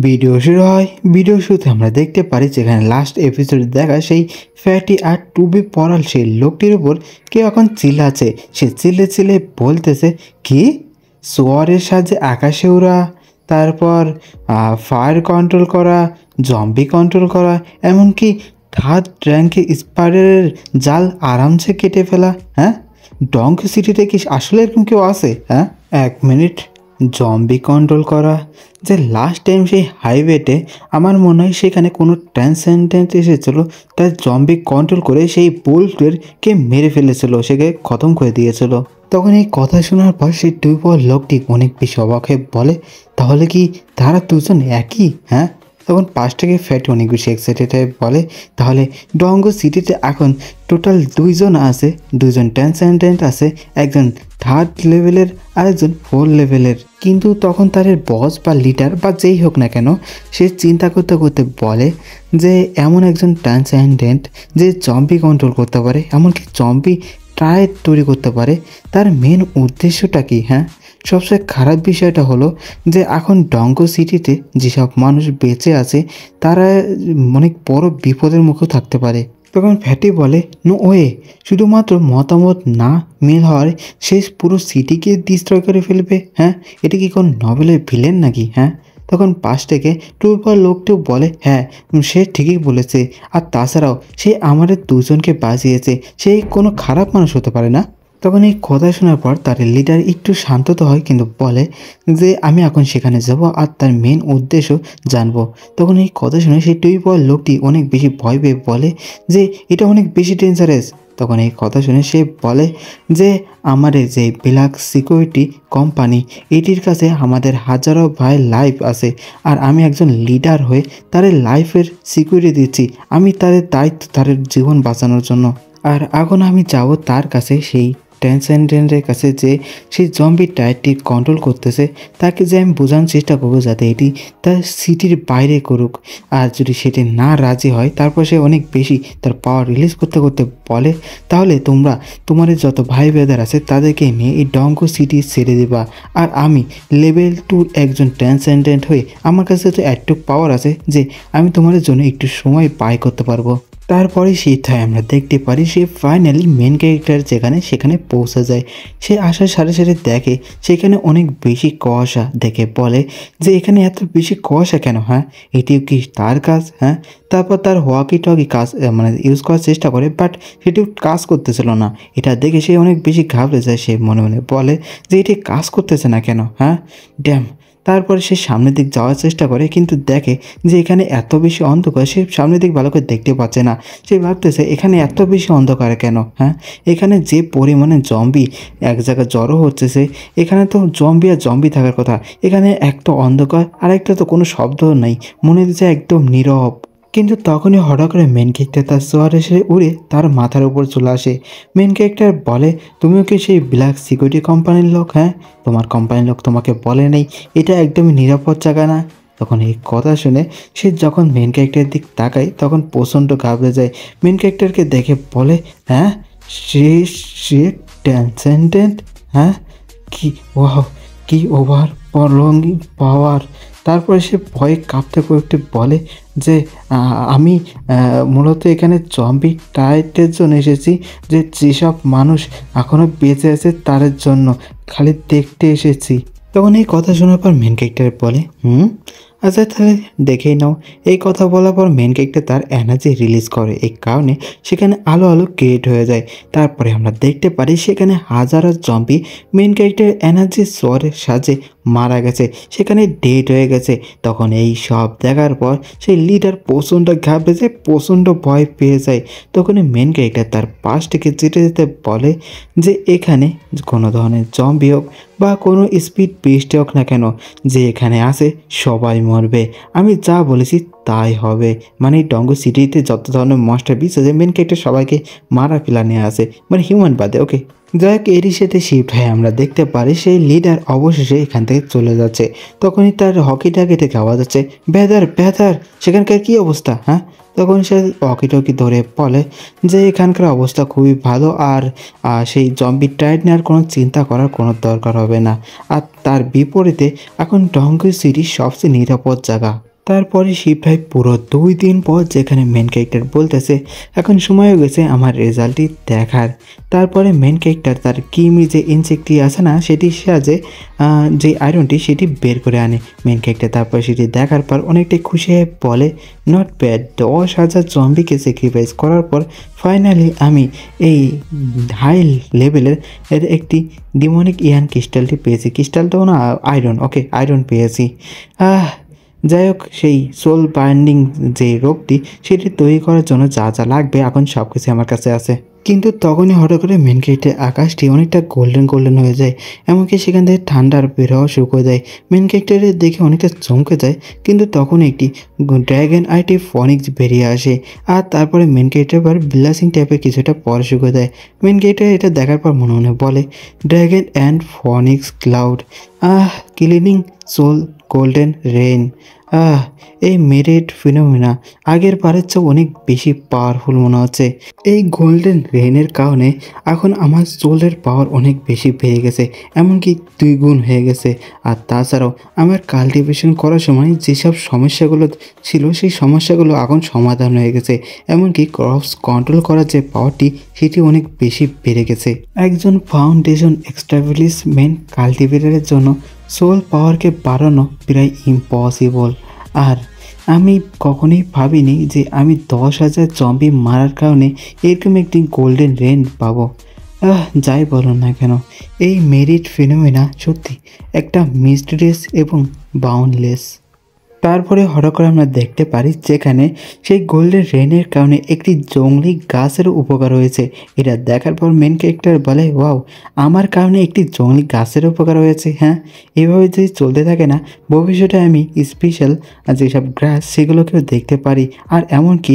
Video শুরু হয়। Video শুরুতে আমরা দেখতে পারি যেখানে লাস্ট এপিসোডে দেখা সেই ফ্যাটি আর টুবি পড়াল সেই লোকটির উপর কেউ এখন চিল্লাচ্ছে। সে চিল্লে বলতেছে কি সোয়ারের সাহায্যে আকাশে উড়া, তারপর ফায়ার কন্ট্রোল করা, জম্বি কন্ট্রোল করা, এমনকি থার্ড র্যাঙ্কে স্পাইডারের জাল আরামসে কেটে ফেলা। হ্যাঁ, ডঙ্ক সিটিতে কি আসলে এরকম কেউ আছে? হ্যাঁ, 1 মিনিট জম্বি কন্ট্রোল করা। যে লাস্ট টাইম সেই হাইওয়েতে আমার মনে হয় সেখানে কোনো ট্রান্সেন্ডেন্ট এসেছিলো, তার জম্বি কন্ট্রোল করে সেই কে মেরে ফেলেছিল, সেকে খতম করে দিয়েছিল। তখন এই কথা শোনার পর সেই টুইপল লোকটি অনেক বেশি অবাক হয়ে বলে, তাহলে কি তারা দুজন একই? হ্যাঁ, তখন পাশ থেকে ফ্যাটি অনেক বেশি এক্সাইটেড হয়ে বলে, তাহলে ডঙ্গো সিটিতে এখন টোটাল 2জন আছে, 2জন ট্রান্সেন্ডেন্ট আছে, একজন 3rd লেভেলের আর একজন 4 লেভেলের। কিন্তু তখন তার বস বা লিডার বা যেই হোক না কেন, সে চিন্তা করতে করতে বলে যে এমন একজন ট্রান্সেন্ডেন্ট যে জম্বি কন্ট্রোল করতে পারে, এমনকি জম্বি ট্রায়াড তৈরি করতে পারে, তার মেন উদ্দেশ্যটা কি? হ্যাঁ, সবচেয়ে খারাপ বিষয়টা হলো যে এখন ডঙ্গো সিটিতে যেসব মানুষ বেঁচে আছে তারা অনেক বড় বিপদের মুখেও থাকতে পারে। তখন ফ্যাটি বলে, নো ওয়ে, শুধুমাত্র মতামত না মিল হওয়ার সে পুরো সিটিকে ডিস্ট্রয় করে ফেলবে? হ্যাঁ, এটা কি কোন নভেলের ভিলেন নাকি? হ্যাঁ, তখন পাশ থেকে টুইপল লোকটিও বলে, হ্যাঁ সে ঠিকই বলেছে, আর তাছাড়াও সে আমাদের দুজনকে বাঁচিয়েছে, সে কোনো খারাপ মানুষ হতে পারে না। তখন এই কথা শোনার পর তার লিডার একটু শান্ত হয়, কিন্তু বলে যে আমি এখন সেখানে যাব আর তার মেন উদ্দেশ্য জানবো। তখন এই কথা শুনে সেই টুইপল লোকটি অনেক বেশি ভয় পেয়ে বলে যে এটা অনেক বেশি ডেঞ্জারাস। তখন এই কথা শুনে সে বলে যে আমাদের যে ব্ল্যাক সিকিউরিটি কোম্পানি, এটির কাছে আমাদের হাজারো ভাইয়ের লাইফ আছে, আর আমি একজন লিডার হয়ে তাদের লাইফের সিকিউরিটি দিচ্ছি। আমি তাদের দায়িত্ব তাদের জীবন বাঁচানোর জন্য। আর এখন আমি যাব তার কাছে, সেই ট্রান্সেন্ডেন্টের কাছে, যে সেই জম্বি টায়ারটি কন্ট্রোল করতেছে, তাকে যে আমি বোঝানোর চেষ্টা করবো যাতে এটি তার সিটির বাইরে করুক। আর যদি সেটি না রাজি হয়, তারপর সে অনেক বেশি তার পাওয়ার রিলিজ করতে করতে বলে, তাহলে তোমরা তোমাদের যত ভাই ব্রাদার আছে তাদেরকে নিয়ে এই ডঙ্গো সিটি ছেড়ে দেবা, আর আমি লেভেল 2 একজন ট্রান্সেন্ডেন্ট হয়ে আমার কাছে তো এতটুকু পাওয়ার আছে যে আমি তোমাদের জন্য একটু সময় পাই করতে পারবো। তারপরে সেটাই আমরা দেখতে পারি সে ফাইনালি মেন ক্যারেক্টার যেখানে সেখানে পৌঁছে যায়। সে আসার সাথে সাথে দেখে সেখানে অনেক বেশি কুয়াশা, দেখে বলে যে এখানে এত বেশি কুয়াশা কেন? হ্যাঁ, এটিও কি তার কাজ? হ্যাঁ, তারপর তার ওয়াকি টকি কাজ ইউজ করার চেষ্টা করে, বাট সেটিও কাজ করতেছিল না। এটা দেখে সে অনেক বেশি ঘাবড়ে যায়। সে মনে মনে বলে যে এটি কাজ করতেছে না কেন? হ্যাঁ, ড্যাম। তারপরে সে সামনের দিক যাওয়ার চেষ্টা করে, কিন্তু দেখে যে এখানে এত বেশি অন্ধকার, সে সামনের দিক ভালো করে দেখতে পাচ্ছে না। সে ভাবতেছে এখানে এত বেশি অন্ধকার কেন? হ্যাঁ, এখানে যে পরিমাণে জম্বি এক জায়গায় জড়ো হচ্ছে, এখানে তো জম্বি আর জম্বি থাকার কথা, এখানে এক তো অন্ধকার আর একটা তো কোনো শব্দ নেই, মনে হচ্ছে একদম নীরব। কিন্তু তখনই হঠাৎ করে মেন ক্যারেক্টার তার সোয়ার এসে উড়ে তার মাথার উপর চলে আসে। মেন ক্যারেক্টার বলে, তুমিও কি সেই ব্ল্যাক সিকিউরিটি কোম্পানির লোক? হ্যাঁ, তোমার কোম্পানির লোক তোমাকে বলে নেই এটা একদমই নিরাপদ জায়গা না? তখন এই কথা শুনে সে যখন মেন ক্যারেক্টারের দিক তাকায় তখন প্রচণ্ড ঘাবড়ে যায়। মেন ক্যারেক্টারকে দেখে বলে, হ্যাঁ সে সে ট্রান্সেন্ডেন্ট? হ্যাঁ, কি ওয়াও, কি ওভার প্রলঙ্গিং পাওয়ার। তারপরে সে ভয়ে কাঁপতে কাঁপতে বলে যে আমি মূলত এখানে জম্বি টাইটের জন্য এসেছি, যে যেসব মানুষ এখনও বেঁচে আছে তাদের জন্য, খালি দেখতে এসেছি। তখন এই কথা শোনার পর মেন ক্যারেক্টার বলে, আচ্ছা তাহলে দেখেই নাও। এই কথা বলার পর মেন ক্যারেক্টার তার এনার্জি রিলিজ করে, এই কারণে সেখানে আলো আলো ক্রিয়েট হয়ে যায়। তারপরে আমরা দেখতে পারি সেখানে হাজারো জম্বি মেন ক্যারেক্টার এনার্জি সোয়ারের সাহায্যে মারা গেছে, সেখানে ডেড হয়ে গেছে। তখন এই সব দেখার পর সেই লিডার প্রচণ্ড ঘাবড়ে যায়, প্রচণ্ড ভয় পেয়ে যায়। তখন মেন ক্যারেক্টার তার পাশ থেকে যেতে যেতে বলে যে এখানে কোনো ধরনের জম্বি হোক বা কোনো স্পিড বেস্ট হোক না কেন, যে এখানে আসে সবাই মরবে, আমি যা বলেছি তাই হবে। মানে ডঙ্গো সিটিতে যত ধরনের মনস্টার বিচ আছে, মেন ক্যারেক্টার সবাইকে মারা ফেলা নিয়ে আসে, মানে হিউম্যান বাদে। ওকে। যাই হোক এরই সাথে শিফট হয়ে আমরা দেখতে পারি সেই লিডার অবশেষে এখান থেকে চলে যাচ্ছে। তখনই তার হকি টাকি থেকে আওয়াজ আছে, বেদার বেদার সেখানকার কি অবস্থা হ্যাঁ। তখন সে হকি টকি ধরে বলে যে এখানকার অবস্থা খুবই ভালো, আর সেই জম্বি টাইড নেওয়ার কোনো চিন্তা করার কোনো দরকার হবে না। আর তার বিপরীতে এখন ডঙ্গি সিটি সবচেয়ে নিরাপদ জায়গা। তারপরে শিব ভাই পুরো 2 দিন পর যেখানে মেন ক্যারেক্টার বলতেছে এখন সময় হয়ে গেছে আমার রেজাল্টটি দেখার। তারপরে মেন ক্যারেক্টার তার কিমি যে ইনসেক্টটি আছে না সেটি সাহায্যে যে আয়রনটি সেটি বের করে আনে মেন ক্যারেক্টার। তারপর সেটি দেখার পর অনেকটাই খুশি হয়ে বলে নট ব্যাড, 10,000 জম্বিকে স্যাক্রিফাইস করার পর ফাইনালি আমি এই হাই লেভেলের একটি ডিমনিক ইয়ান ক্রিস্টালটি পেয়েছি। ক্রিস্টালটাও না আয়রন, ওকে আয়রন পেয়েছি। যাই হোক সেই সোল বাইন্ডিং যে রোগটি সেটি তৈরি করার জন্য যা যা লাগবে এখন সব কিছু আমার কাছে আছে। কিন্তু তখনই হঠাৎ করে মেন গেটের আকাশটি অনেকটা গোল্ডেন গোল্ডেন হয়ে যায়, এমনকি সেখান থেকে ঠান্ডার বের হওয়া শুরু করে দেয়। মেন ক্যারেক্টারের দেখে অনেকটা চমকে যায়, কিন্তু তখন একটি ড্র্যাগন আইটি ফনিক্স বেরিয়ে আসে। আর তারপরে মেন ক্যারেক্টার আবার ব্লাসিং টাইপের কিছুটা পড়া শুরু করে দেয়। মেন ক্যারেক্টার এটা দেখার পর মনে মনে বলে dragon and phoenix cloud cleaning soul golden rain. এই মেরিট ফিনোমেনা আগের বারের চেয়ে অনেক বেশি পাওয়ারফুল মনে হচ্ছে। এই গোল্ডেন রেইনের কারণে এখন আমার সোলের পাওয়ার অনেক বেশি বেড়ে গেছে, এমনকি 2 গুণ হয়ে গেছে। আর তাছাড়াও আমার কাল্টিভেশন করার সময় যেসব সমস্যাগুলো ছিল সেই সমস্যাগুলো এখন সমাধান হয়ে গেছে, এমনকি ক্রপস কন্ট্রোল করার যে পাওয়ারটি সেটি অনেক বেশি বেড়ে গেছে। একজন ফাউন্ডেশন এস্টাবলিশমেন্ট কাল্টিভেটরের জন্য সোল পাওয়ারকে বাড়ানো প্রায় ইম্পসিবল। আর আমি কখনোই ভাবিনি যে আমি 10,000 জম্বি মারার কারণে এরকম একটি গোল্ডেন রেন পাবো। যাই বলো না কেন এই মেরিট ফিনোমেনা সত্যি একটা মিস্টিরিয়াস এবং বাউন্ডলেস। তারপরে হঠাৎ করে আমরা দেখতে পারি যেখানে সেই গোল্ডেন রেনের কারণে একটি জংলি গাছেরও উপকার হয়েছে। এটা দেখার পর মেন ক্যারেক্টার বলে ওয়াও, আমার কারণে একটি জংলি গাছের উপকার হয়েছে। হ্যাঁ, এভাবে যদি চলতে থাকে না ভবিষ্যতে আমি স্পেশাল যেসব গ্রাস সেগুলোকেও দেখতে পারি, আর এমনকি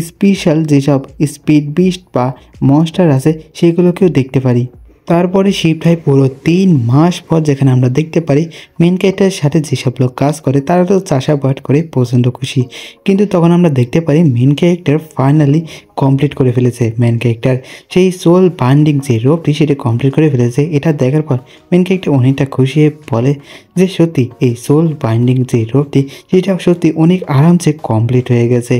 স্পেশাল যেসব স্পিড বিস্ট বা মনস্টার আছে সেগুলোকেও দেখতে পারি। তারপরে শিব ভাই পুরো 3 মাস পর যেখানে আমরা দেখতে পারি মেন ক্যারেক্টারের সাথে যেসব লোক কাজ করে তারা তো চাষাবাদ করে প্রচণ্ড খুশি। কিন্তু তখন আমরা দেখতে পারি মেন ক্যারেক্টার ফাইনালি কমপ্লিট করে ফেলেছে। মেন ক্যারেক্টার সেই সোল বান্ডিং যে রোগটি সেটা কমপ্লিট করে ফেলেছে। এটা দেখার পর মেন ক্যারেক্টার অনেকটা খুশি হয়ে বলে যে সত্যি এই সোল বাইন্ডিং যে রোগটি সেটা সত্যি অনেক আরামসে কমপ্লিট হয়ে গেছে।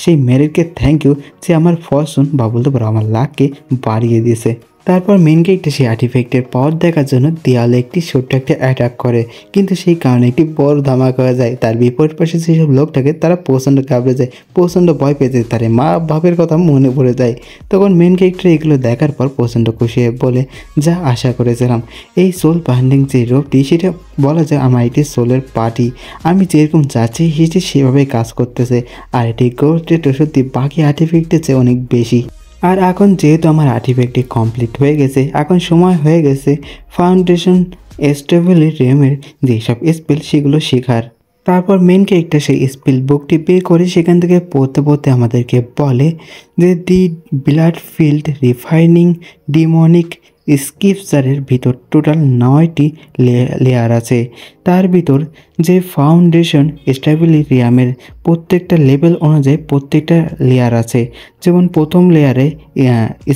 সেই মেরিটকে থ্যাংক ইউ যে আমার ফরচুন বা বলতে পারো আমার লাককে বাড়িয়ে দিয়েছে। তারপর মেন ক্যারেক্টার সেই আর্টিফ্যাক্টের পাওয়ার দেখার জন্য দেয়ালে একটি ছোট্ট একটা অ্যাটাক করে, কিন্তু সেই কারণে একটি বড় ধামাকা হয়ে যায়। তার বিপরীত পাশে যেসব লোক থাকে তারা প্রচণ্ড ঘাবড়ে যায়, প্রচণ্ড ভয় পেয়ে যায়, তার মা বাপের কথা মনে পড়ে যায়। তখন মেন ক্যারেক্টার এগুলো দেখার পর প্রচণ্ড খুশি হয়ে বলে যা আশা করেছিলাম, এই সোল বাইন্ডিং যে রোগটি সেটা বলা যায় আমার এটি সোলের পার্টি, আমি যেরকম যাচ্ছি সেটি সেভাবেই কাজ করতেছে। আর এটি গোস্টেড সত্যি বাকি আর্টিফ্যাক্টের চেয়ে অনেক বেশি। আর এখন যেহেতু আমার আর্টিফ্যাক্টটি কমপ্লিট হয়ে গেছে এখন সময় হয়ে গেছে ফাউন্ডেশন স্টেবিলিটিয়ামের যেসব স্পেল সেগুলো শেখার। তারপর মেন ক্যারেক্টার সেই স্পেল বুকটি বের করে সেখান থেকে পড়তে পড়তে আমাদেরকে বলে যে দি ব্লাড ফিল্ড রিফাইনিং ডিমনিক স্ক্রিপচারের ভিতর টোটাল 9টি লেয়ার আছে। তার ভিতর যে ফাউন্ডেশন স্টেবিলিটিয়ামের প্রত্যেকটা লেভেল অনুযায়ী প্রত্যেকটা লেয়ার আছে। যেমন প্রথম লেয়ারে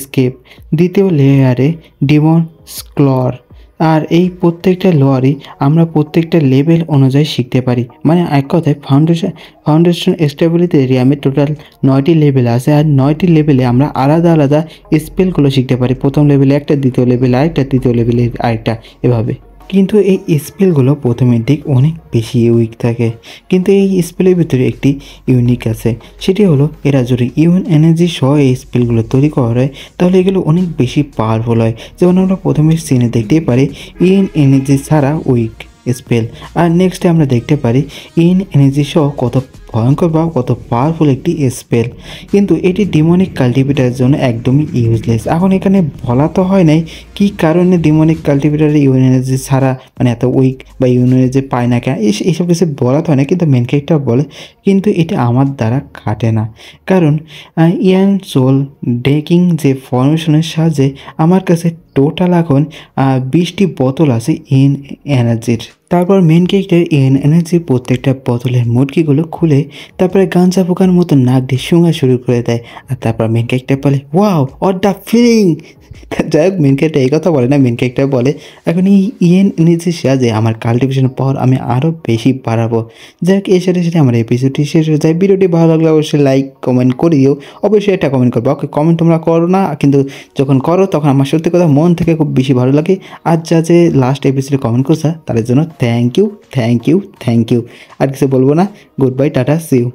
স্কেপ, দ্বিতীয় লেয়ারে ডিমন স্ক্লর। আর এই প্রত্যেকটা লোয়ারই আমরা প্রত্যেকটা লেভেল অনুযায়ী শিখতে পারি। মানে এক কথায় ফাউন্ডেশন স্টেবিলিটি রিয়ামের টোটাল 9টি লেভেল আছে, আর 9টি লেভেলে আমরা আলাদা আলাদা স্পেলগুলো শিখতে পারি। প্রথম লেভেলে একটা, দ্বিতীয় লেভেলে আরেকটা, তৃতীয় লেভেলে আরেকটা, এভাবে। কিন্তু এই স্পেলগুলো প্রথমের দিক অনেক বেশি উইক থাকে, কিন্তু এই স্পেলের ভিতরে একটি ইউনিক আছে, সেটি হলো এরা যদি ইউন এনার্জি সহ এই স্পেলগুলো তৈরি করা হয় তাহলে এগুলো অনেক বেশি পাওয়ারফুল হয়। যেমন আমরা প্রথমে সিনে দেখতেই পারি ইন এনার্জি ছাড়া উইক স্পেল, আর নেক্সটে আমরা দেখতে পারি ইন এনার্জি সহ কত ভয়ঙ্কর বা কত পাওয়ারফুল একটি স্পেল, কিন্তু এটি ডিমনিক কাল্টিভেটারের জন্য একদমই ইউজলেস। এখন এখানে বলা তো হয় নাই কী কারণে ডিমনিক কাল্টিভেটারের ইউন এনার্জি ছাড়া মানে এত উইক বা ইউন এনার্জি পায় না কেন, এইসব কিছু বলা তো হয় না, কিন্তু মেন ক্যারেক্টার বলে। কিন্তু এটা আমার দ্বারা খাটে না, কারণ ইয়ান সোল ডেকিং যে ফর্মেশনের সাহায্যে আমার কাছে টোটাল এখন 20টি বোতল আছে ইন এনার্জির। তারপর মেন ক্যারেক্টার ইন এনার্জির প্রত্যেকটা বোতলের মুটকিগুলো খুলে তারপরে গাঞ্জা পোকার মতো নাক দিয়ে শুঁঙা শুরু করে দেয়। আর তারপর মেন ক্যারেক্টার বলে ওয়াও হোয়াট দ্য ফিলিং। যাই হোক, মেন ক্যারেক্টার এই কথা বলে না, মেন ক্যারেক্টার বলে এখন এই ইএন এনার্জির সাহায্যে আমার কাল্টিভেশন পাওয়ার আমি আরও বেশি বাড়াবো। যাই হোক, এর সাথে সাথে আমার এপিসোডটি শেষ হয়ে যায়। ভিডিওটি ভালো লাগলে অবশ্যই লাইক কমেন্ট করে দিও, অবশ্যই একটা কমেন্ট করবো। ওকে, কমেন্ট তোমরা করো না, কিন্তু যখন করো তখন আমার সত্যি কথা মন থেকে খুব বেশি ভালো লাগে। আর যা যে লাস্ট এপিসোডে কমেন্ট করছে তাদের জন্য থ্যাংক ইউ। আর কিছু বলবো না। Good bye, tata, see you.